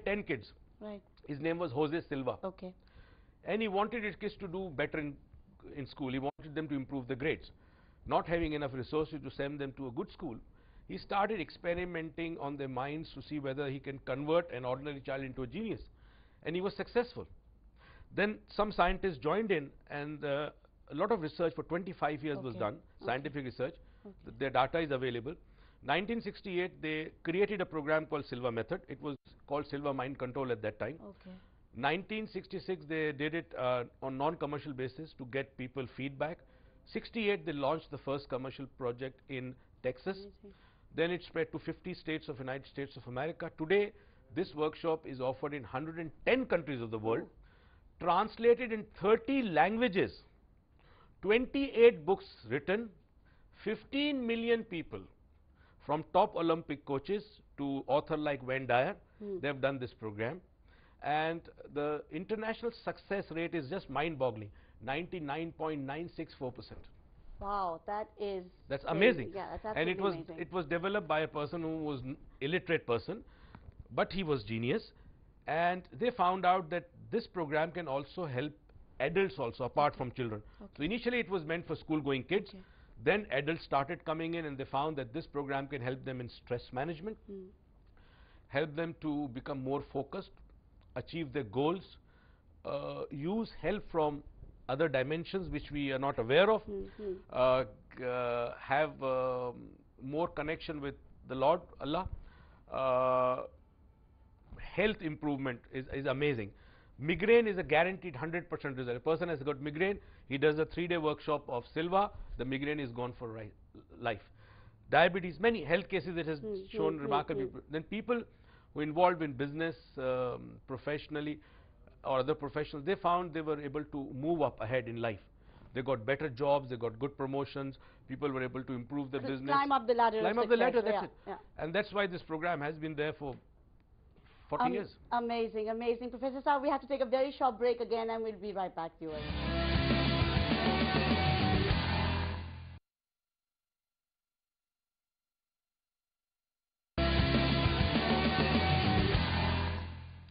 10 kids. Right. His name was Jose Silva. Okay. And he wanted his kids to do better in school. He wanted them to improve the grades. Not having enough resources to send them to a good school, he started experimenting on their minds to see whether he can convert an ordinary child into a genius. And he was successful. Then some scientists joined in, and a lot of research for 25 years was done, scientific research. Their data is available. 1968, they created a program called Silva Method. It was called Silva Mind Control at that time. 1966, they did it on non-commercial basis to get people feedback. 68, they launched the first commercial project in Texas. Then it spread to 50 states of United States of America. Today, this workshop is offered in 110 countries of the world, translated in 30 languages, 28 books written, 15 million people, from top Olympic coaches to author like Wayne Dyer. They have done this program. And the international success rate is just mind-boggling, 99.964%. Wow, that's amazing. Yeah, that's and absolutely amazing. it was developed by a person who was illiterate person, but he was genius. And they found out that this program can also help adults also, apart from children. So initially it was meant for school-going kids. Then adults started coming in, and they found that this program can help them in stress management, help them to become more focused, achieve their goals, use help from other dimensions which we are not aware of, have more connection with the Lord, Allah. Health improvement is amazing. Migraine is a guaranteed 100% result. A person has got migraine, he does a 3-day workshop of Silva, the migraine is gone for life. Diabetes, many health cases it has shown remarkably. Then people who are involved in business professionally or other professionals, they found they were able to move up ahead in life. They got better jobs, they got good promotions, people were able to improve their business. Climb up the ladder. Climb up the ladder, that's it. And that's why this program has been there for 40 years. Amazing, amazing. Professor Saab, we have to take a very short break again, and we'll be right back, viewers.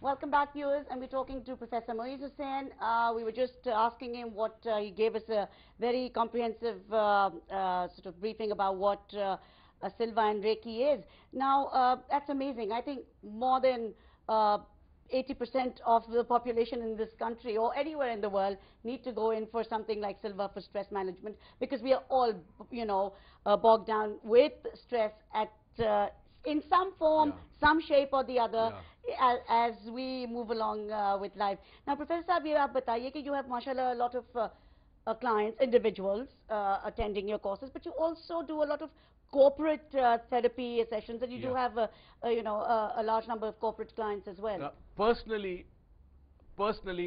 Welcome back, viewers, and we're talking to Professor Moiz Hussain. We were just asking him what he gave us a very comprehensive sort of briefing about what Silva and Reiki is. Now, that's amazing. I think more than 80% of the population in this country or anywhere in the world need to go in for something like Silva for stress management, because we are all, you know, bogged down with stress at in some form, some shape or the other, as we move along with life. Now, Professor Saab, you have बताइए कि you have, mashallah, a lot of clients, individuals attending your courses, but you also do a lot of corporate therapy sessions, and you do have you know, a large number of corporate clients as well. Personally,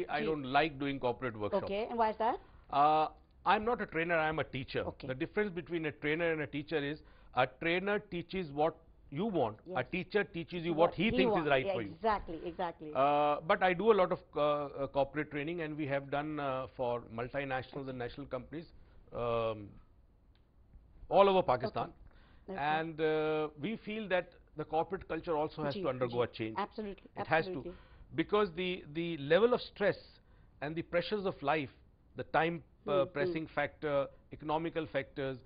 I don't like doing corporate workshops. Okay, and why is that? I'm not a trainer, I'm a teacher. The difference between a trainer and a teacher is a trainer teaches what you want. A teacher teaches you what he thinks is right for you. Exactly, exactly. But I do a lot of corporate training, and we have done for multinationals and national companies all over Pakistan. And we feel that the corporate culture also has to undergo a change. Absolutely. It has to. Because the level of stress and the pressures of life, the time pressing factor, economical factors,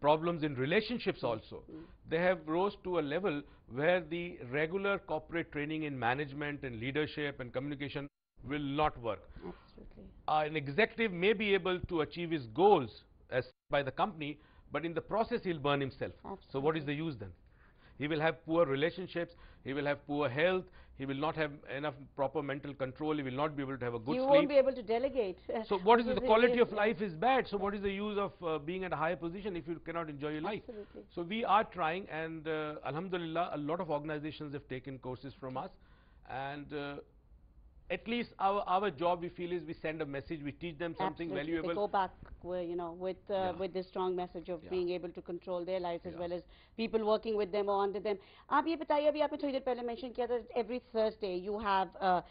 problems in relationships also, they have rose to a level where the regular corporate training in management and leadership and communication will not work. Absolutely. An executive may be able to achieve his goals as by the company, but in the process he'll burn himself. So what is the use then? He will have poor relationships, he will have poor health, he will not have enough proper mental control, he will not be able to have a good sleep. You won't be able to delegate. So what is the quality of life is bad. So what is the use of being at a higher position if you cannot enjoy your life? Absolutely. So we are trying, and alhamdulillah, a lot of organizations have taken courses from us, and at least our job, we feel, is we send a message, we teach them something valuable. They go back, you know, with this strong message of being able to control their lives as well as people working with them or under them. आप ये बताइए, अभी आपने थोड़ी देर पहले mention किया था, every Thursday you have a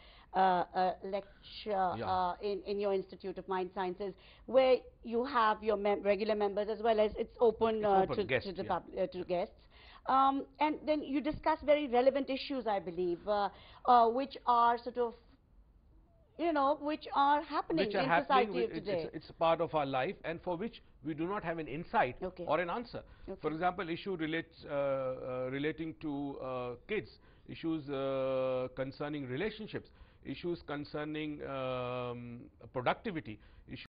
lecture in your Institute of Mind Sciences, where you have your regular members as well as it's open, to guests. And then you discuss very relevant issues, I believe, which are sort of, which are happening which are in happening, society of today. it's a part of our life, and for which we do not have an insight Okay. or an answer. Okay. For example, issue relating to kids, issues concerning relationships, issues concerning productivity, issues